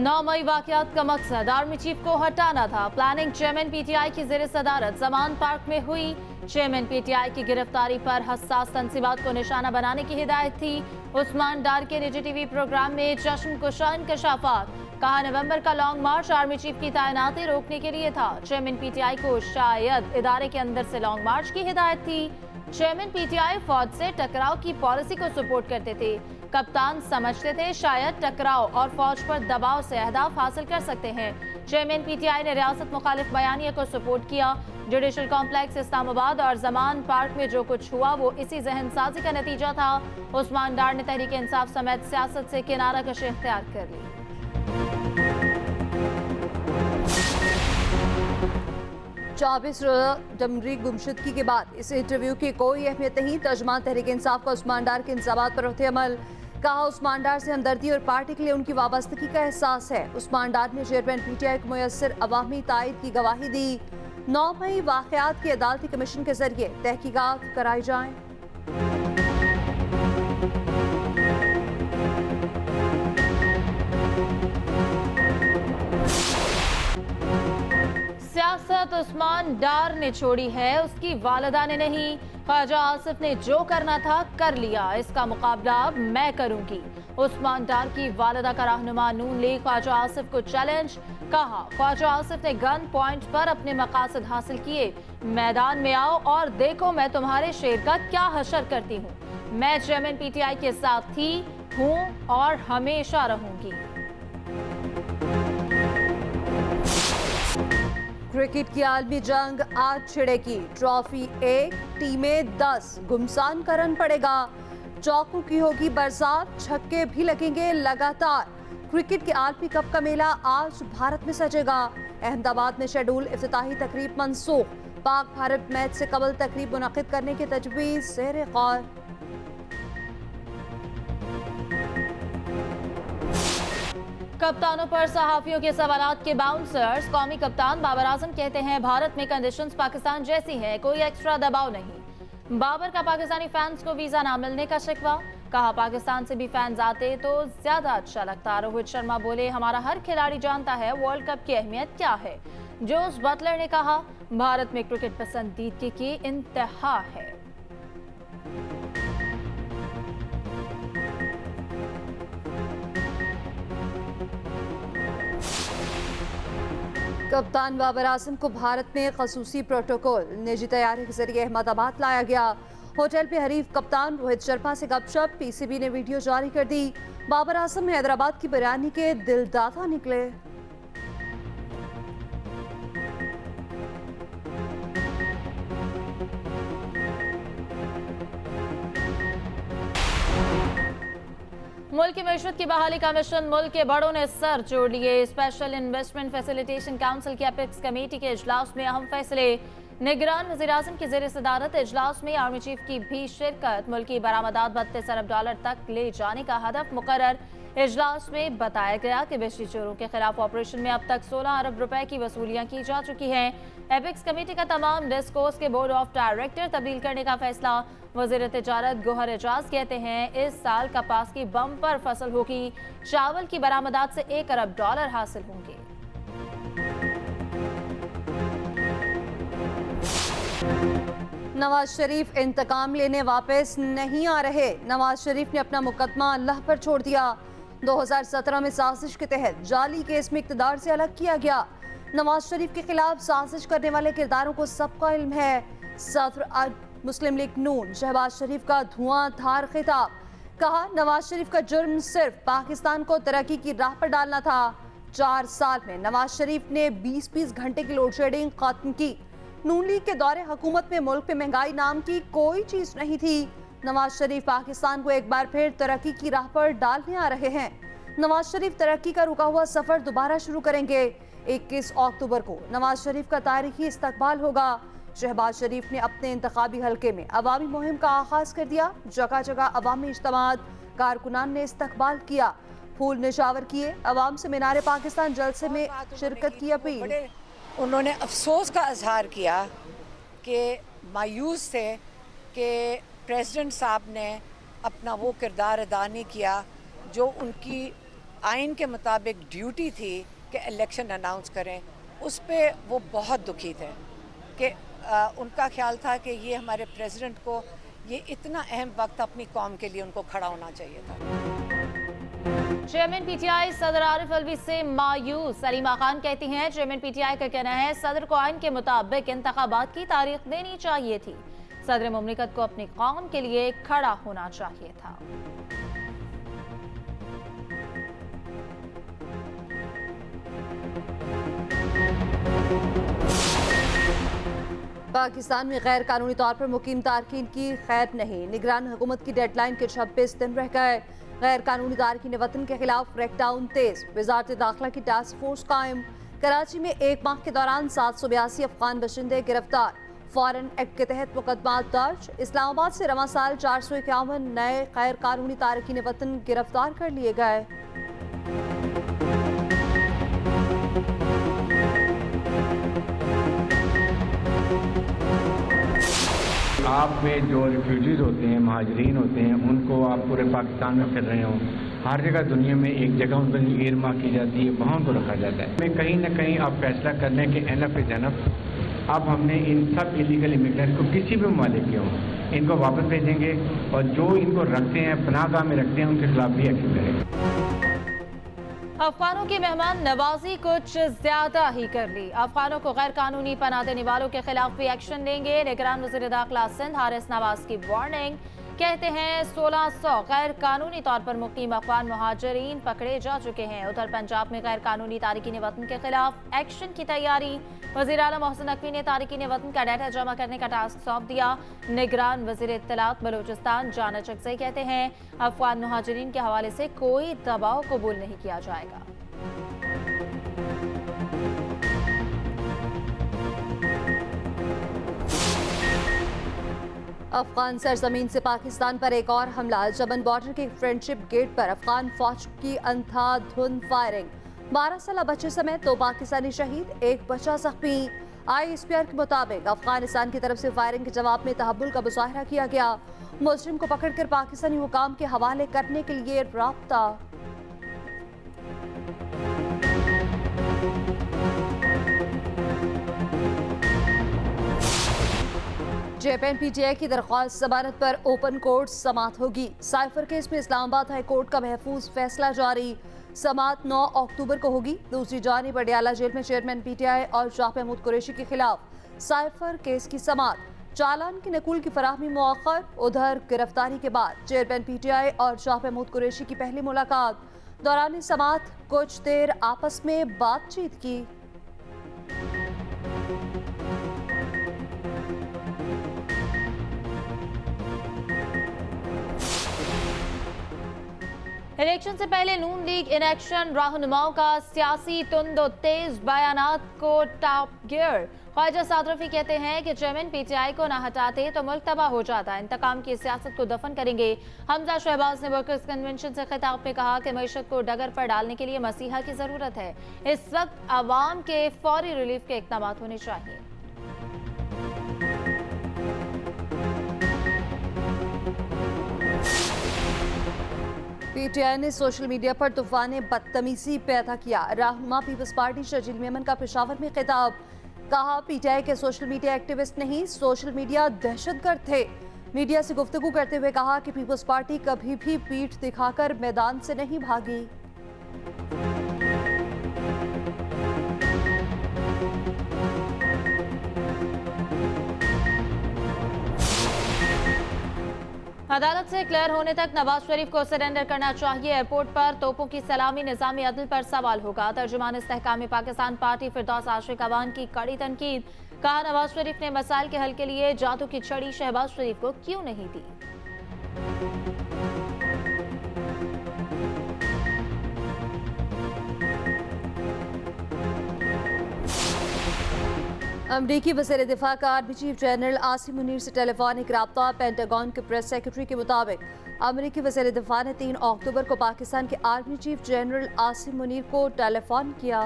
9 मई वाकयात का मकसद army chief को हटाना था। प्लानिंग चेयरमैन पीटीआई की जेर सदारत जमान पार्क में हुई। चेयरमैन पीटीआई की गिरफ्तारी पर हसास तंसीबात को निशाना बनाने की हिदायत थी। उस्मान डार के निजी टीवी प्रोग्राम में जश्न कुशा इंकशाफात। कहा नवंबर का लॉन्ग मार्च आर्मी चीफ की तैनाती रोकने के लिए था। चेयरमैन पीटीआई को शायद इदारे के अंदर से लॉन्ग मार्च की हिदायत थी। चेयरमैन पीटीआई फौज से टकराव की पॉलिसी को सपोर्ट करते थे। कप्तान समझते थे शायद टकराव और फौज पर दबाव से अहदाफ हासिल कर सकते हैं। चेयरमैन पीटीआई ने रियासत मुखालिफ बयानिया को सपोर्ट किया। जुडिशल कॉम्प्लेक्स इस्लामाबाद और जमान पार्क में जो कुछ हुआ वो इसी जहन साजी का नतीजा था। उस्मान डार ने तहरीक इंसाफ समेत सियासत से किनारा कशी इख्तियार कर ली। चौबीस डमरी गुमशुदगी के बाद इस इंटरव्यू की कोई अहमियत नहीं। तर्जमान तहरीक इंसाफ का उस्मान डार के इंतजामात पर रद्द अमल। कहा उस्मान डार से हमदर्दी और पार्टी के लिए उनकी वाबस्तगी का एहसास है। उस्मान डार ने चेयरमैन पीटीआई को मुयस्सर अवामी तायद की गवाही दी। 9 मई वाकयात की अदालती कमीशन के जरिए तहकीकात कराई जाएं। सियासत उस्मान डार ने छोड़ी है, उसकी वालिदा ने नहीं। ख्वाजा आसिफ ने जो करना था कर लिया, इसका मुकाबला अब मैं करूंगी। उस्मान डार की वालिदा का रहनुमा नून लीग ख्वाजा आसिफ को चैलेंज। कहा ख्वाजा आसिफ ने गन पॉइंट पर अपने मकासद हासिल किए। मैदान में आओ और देखो मैं तुम्हारे शेर का क्या हशर करती हूँ। मैं चेयरमैन पीटीआई के साथ थी, हूँ और हमेशा रहूंगी। क्रिकेट की आलमी जंग आज छिड़ेगी। ट्रॉफी 1, टीमें 10, घुमसान का रन पड़ेगा। चौकों की होगी बरसात, छक्के भी लगेंगे लगातार। क्रिकेट के आलमी कप का मेला आज भारत में सजेगा। अहमदाबाद में शेड्यूल इफ्तिताही तकरीब मंसूख। पाक भारत मैच से कबल तकरीब मुनक्किद करने की तजवीज़ ज़ेर गौर। कप्तानों पर सहाफियों के सवालात के बाउंसर्स। कौमी कप्तान बाबर आजम कहते हैं भारत में कंडीशंस पाकिस्तान जैसी हैं, कोई एक्स्ट्रा दबाव नहीं। बाबर का पाकिस्तानी फैंस को वीजा ना मिलने का शिकवा। कहा पाकिस्तान से भी फैंस आते तो ज्यादा अच्छा लगता। रोहित शर्मा बोले हमारा हर खिलाड़ी जानता है वर्ल्ड कप की अहमियत क्या है। जोस बटलर ने कहा भारत में क्रिकेट पसंदीदगी की इंतहा है। कप्तान बाबर आजम को भारत में खसूसी प्रोटोकॉल। निजी तैयारी के जरिए अहमदाबाद लाया गया। होटल पे हरीफ कप्तान रोहित शर्मा से गपशप। पीसीबी ने वीडियो जारी कर दी। बाबर आजम हैदराबाद की बिरयानी के दिलदाता निकले। मुल्क की मईशत की बहाली का मिशन मुल्क के बड़ों ने सर जोड़ लिए। स्पेशल इन्वेस्टमेंट फैसिलिटेशन काउंसिल की एपेक्स कमेटी के इजलास में अहम फैसले। निगरान वज़ीर आज़म की जेर सदारत इजलास में आर्मी चीफ की भी शिरकत। मुल्की बरामदात 32 अरब डॉलर तक ले जाने का हदफ मुकर्रर। इजलास में बताया गया कि बिजली चोरों के खिलाफ ऑपरेशन में अब तक 16 अरब रुपए की वसूलियां की जा चुकी हैं। एपेक्स कमेटी का तमाम डिस्कोस के बोर्ड ऑफ डायरेक्टर तब्दील करने का फैसला। वज़ीर तिजारत गोहर एजाज कहते हैं इस साल कपास की बम्पर फसल होगी। चावल की बरामदात से 1 अरब डॉलर हासिल होंगे। नवाज शरीफ इंतकाम लेने वापस नहीं आ रहे। नवाज शरीफ ने अपना मुकदमा अल्लाह पर छोड़ दिया। 2017 में साजिश के तहत जाली केस में इक़्तिदार से अलग किया गया। नवाज शरीफ के खिलाफ साजिश करने वाले किरदारों को सबका इल्म है। सदर मुस्लिम लीग नून शहबाज शरीफ का धुआंधार खिताब। कहा नवाज शरीफ का जुर्म सिर्फ पाकिस्तान को तरक्की की राह पर डालना था। 4 साल में नवाज शरीफ ने 20-20 घंटे की लोड शेडिंग खत्म की। नून लीग के दौरे हुकूमत में मुल्क पे महंगाई नाम की कोई चीज नहीं थी। नवाज शरीफ पाकिस्तान को एक बार फिर तरक्की की राह पर डालने आ रहे हैं। नवाज शरीफ तरक्की का रुका हुआ सफर दोबारा शुरू करेंगे। 21 अक्टूबर को नवाज शरीफ का तारीखी इस्तकबाल होगा। शहबाज शरीफ ने अपने इंतखाबी हलके में अवामी मुहिम का आगाज कर दिया। जगह जगह अवामी इज्तिमात, कारकुनान ने इस्तकबाल किया, फूल निशावर किए। अवाम से मीनार पाकिस्तान जलसे में शिरकत की अपील। उन्होंने अफसोस का इजहार किया कि मायूस थे कि प्रेसिडेंट साहब ने अपना वो किरदार अदा नहीं किया जो उनकी आइन के मुताबिक ड्यूटी थी कि इलेक्शन अनाउंस करें, उस पे वो बहुत दुखी थे कि उनका ख्याल था कि ये हमारे प्रेसिडेंट को ये इतना अहम वक्त अपनी कौम के लिए उनको खड़ा होना चाहिए था। चेयरमैन पीटीआई सदर आरिफ अलवी से मायूस। सलीमा खान कहती हैं चेयरमैन पीटीआई का कहना है सदर को आइन के मुताबिक इंतखाबात की तारीख देनी चाहिए थी। सदर मुमलिकत को अपनी कौम के लिए खड़ा होना चाहिए था। पाकिस्तान में गैर कानूनी तौर पर मुकीम तारकीन की खैर नहीं। निगरान हुकूमत की डेडलाइन के 26 दिन रह गए। गैर कानूनी तारकीन वतन के खिलाफ क्रैकडाउन तेज। वजारत दाखिला की टास्क फोर्स कायम। कराची में एक माह के दौरान 782 अफगान बशिंदे गिरफ्तार। फॉरेन एक्ट के तहत मुकदमा दर्ज। इस्लामाबाद से रवां साल 451 नए गैर कानूनी तारकीन वतन गिरफ्तार कर लिए गए। आप में जो रिफ्यूजीज होते हैं, महाजरीन होते हैं, उनको आप पूरे पाकिस्तान में फिर रहे हो, हर जगह दुनिया में एक जगह उनको एयरमार्क की जाती है, वहाँ उनको रखा जाता है। में कहीं ना कहीं आप फैसला कर लें कि एनफ इज एनफ। अब हमने इन सब इलीगल इमिग्रेंट्स को किसी भी ममालिक के हों, इनको वापस भेजेंगे और जो इनको रखते हैं, पनाहगाह में रखते हैं, उनके खिलाफ भी एक्शन करेंगे। अफगानों की मेहमान नवाजी कुछ ज्यादा ही कर ली। अफगानों को गैर कानूनी पनाह देने वालों के खिलाफ भी एक्शन लेंगे। निगरान वज़ीर दाखिला सिंध हारिस नवाज की वार्निंग। कहते हैं 1600 गैर कानूनी तौर पर मुकीम अफगान मुहाजिरीन पकड़े जा चुके हैं। उधर पंजाब में गैर कानूनी तारकीन वतन के खिलाफ एक्शन की तैयारी। वज़ीर आला मोहसिन नकवी ने तारकीन वतन का डाटा जमा करने का टास्क सौंप दिया। निगरान वज़ीर इत्तलात बलूचिस्तान जाना चकज़ई कहते हैं अफगान मुहाजिरीन के हवाले से कोई दबाव कबूल नहीं किया जाएगा। अफगान सरजमीन से पाकिस्तान पर एक और हमला। जबन बॉर्डर के फ्रेंडशिप गेट पर अफगान फौज की अंधाधुंध फायरिंग। 12 साल बच्चे समेत 2 पाकिस्तानी शहीद, 1 बच्चा जख्मी। ISPR के मुताबिक अफगानिस्तान की तरफ से फायरिंग के जवाब में तहब्बुल का मुजाहरा किया गया। मुजरिम को पकड़कर पाकिस्तानी हुकाम के हवाले करने के लिए राब्ता। चेयरमैन PTI की दरख्वास्त जमानत पर ओपन कोर्ट समाअत होगी। साइफर केस में इस्लामाबाद हाई कोर्ट का महफूज फैसला जारी। समाअत 9 अक्टूबर को होगी। दूसरी जानिब अडयाला जेल में चेयरमैन PTI और शाह महमूद कुरैशी के खिलाफ साइफर केस की समाअत। चालान की नकुल की फराहमी मुअख्खर। उधर गिरफ्तारी के बाद चेयरमैन PTI और शाह महमूद कुरैशी की पहली मुलाकात। दौरान समाअत कुछ देर आपस में बातचीत की। इलेक्शन से पहले नून लीग इन एक्शन। रहनुमाओं का सियासी तुंद और तेज बयानात को टॉप गियर। ख्वाजा साद रफी कहते हैं कि चेयरमैन PTI को ना हटाते तो मुल्क तबाह हो जाता। इंतकाम की सियासत को दफन करेंगे। हमजा शहबाज ने वर्कर्स कन्वेंशन से खिताब में कहा कि मईशत को डगर पर डालने के लिए मसीहा की जरूरत है। इस वक्त आवाम के फौरी रिलीफ के इक़दाम होने चाहिए। PTI ने सोशल मीडिया पर तूफान बदतमीजी पैदा किया। रहनुमा पीपल्स पार्टी शजील मेमन का पेशावर में खिताब। कहा PTI के सोशल मीडिया एक्टिविस्ट नहीं, सोशल मीडिया दहशतगर्द थे। मीडिया से गुफ्तगू करते हुए कहा कि पीपल्स पार्टी कभी भी पीठ दिखाकर मैदान से नहीं भागी। अदालत से क्लियर होने तक नवाज शरीफ को सरेंडर करना चाहिए। एयरपोर्ट पर तोपों की सलामी निज़ामी अदल पर सवाल होगा। तर्जुमान इस्तेहकाम पाकिस्तान पार्टी फिरदौस आशिक अवान की कड़ी तनकीद। कहा नवाज शरीफ ने मसाइल के हल के लिए जादू की छड़ी शहबाज शरीफ को क्यों नहीं दी। अमरीकी वज़ीर दिफा का army chief general Asim Munir से टेलीफोनिक रब्ता। पेंटागन के प्रेस सेक्रेटरी के मुताबिक अमरीकी वज़ीर दिफा ने 3 अक्टूबर को पाकिस्तान के army chief general Asim Munir को टेलीफोन किया।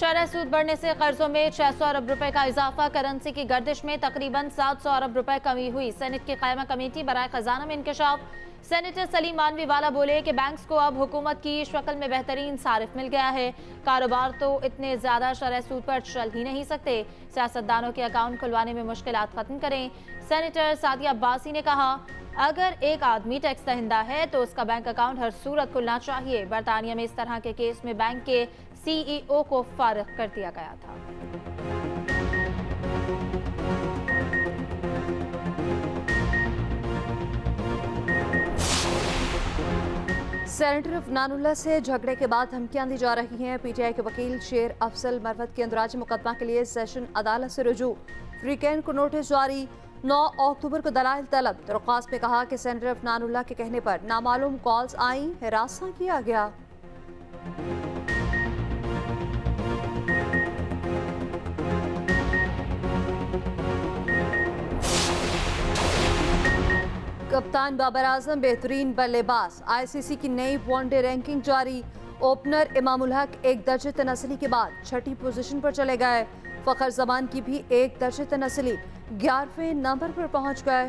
शरह सूद बढ़ने से कर्जों में 600 अरब रुपए का इजाफा, करेंसी की गर्दिश में तकरीबन 700 अरब रुपए कमी हुई। सेनेट की कायमा कमेटी बराए खजाना में इंकशाफ। सेनेटर सलीम मानवीवाला बोले कि बैंक्स को अब हुकूमत की शक्ल में बेहतरीन सारिफ मिल गया है, कारोबार तो इतने ज्यादा शरह सूद पर चल ही नहीं सकते। सियासतदानों के अकाउंट खुलवाने में मुश्किलात खत्म करें। सेनेटर सादिया अब्बासी ने कहा, अगर एक आदमी टैक्स दहिंदा है तो उसका बैंक अकाउंट हर सूरत खुलना चाहिए। बरतानिया में इस तरह के केस में बैंक के CEO को फारिग कर दिया गया था। सेनेटर अफनानुल्लाह से झगड़े के बाद धमकियां दी जा रही हैं। PTI के वकील शेर अफजल मरवत के अंदराजी मुकदमा के लिए सेशन अदालत से रुजू। फ्रीकैन को नोटिस जारी। 9 अक्टूबर को दलाइल तलब। दरख्वास्त में कहा कि सेनेटर अफनानुल्लाह के कहने पर नामालूम कॉल्स आई, हिरासा किया गया। कप्तान बाबर आजम बेहतरीन बल्लेबाज। ICC की नई वनडे रैंकिंग जारी। ओपनर इमामुल हक एक दर्जे तनस्ली के बाद 6ठी पोजीशन पर चले गए। फखर जमान की भी एक दर्जे तनस्ली 11वें नंबर पर पहुंच गए।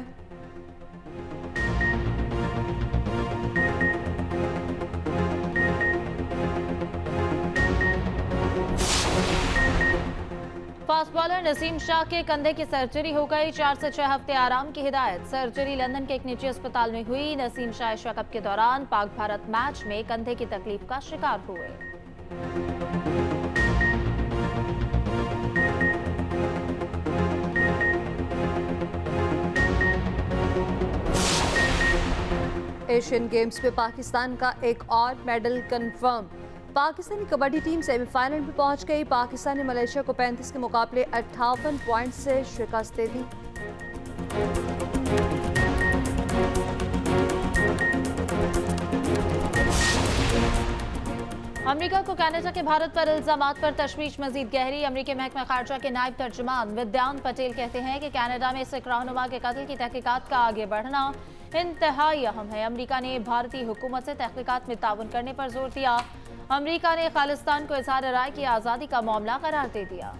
फास्ट बॉलर नसीम शाह के कंधे की सर्जरी हो गई। 4 से 6 हफ्ते आराम की हिदायत। सर्जरी लंदन के एक निजी अस्पताल में हुई। नसीम शाह एशिया कप के दौरान पाक भारत मैच में कंधे की तकलीफ का शिकार हुए। एशियन गेम्स में पाकिस्तान का एक और medal confirm. Pakistani kabaddi team semifinal में पहुंच गई। पाकिस्तान ने मलेशिया को 35 के मुकाबले 58 पॉइंट से शिकस्त दे दी। अमेरिका को कनाडा के भारत पर इल्जामात पर तशवीश मजीद गहरी। अमेरिकी महकमा खारजा के नायब तर्जुमान विद्यांत पटेल कहते हैं कि कनाडा में सिख रहनुमा के कत्ल की तहकीकात का आगे बढ़ना इंतहाई अहम है। अमेरिका ने भारतीय हुकूमत से तहकीकात में ताउन करने पर जोर दिया। अमेरिका ने खालिस्तान को इज़हार राय की आज़ादी का मामला करार दे दिया।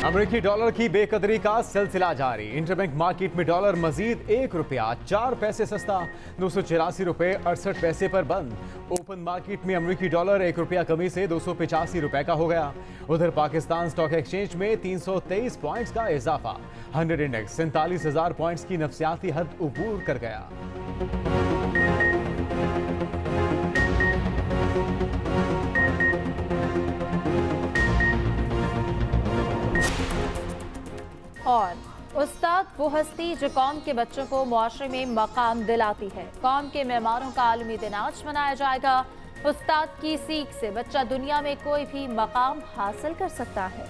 अमेरिकी डॉलर की बेकदरी का सिलसिला जारी। इंटरबैंक मार्केट में डॉलर मजीद 1 रुपया 4 पैसे सस्ता 284 रुपए 68 पैसे पर बंद। ओपन मार्केट में अमेरिकी डॉलर 1 रुपया कमी से 285 रुपए का हो गया। उधर पाकिस्तान स्टॉक एक्सचेंज में 323 पॉइंट्स का इजाफा। 100 इंडेक्स 47,000 पॉइंट्स की नफसियाती हद उबूर कर गया। और उस्ताद वो हस्ती जो कौम के बच्चों को मुआशरे में मकाम दिलाती है। कौम के मेहमानों का आलमी दिन आज मनाया जाएगा। उस्ताद की सीख से बच्चा दुनिया में कोई भी मकाम हासिल कर सकता है।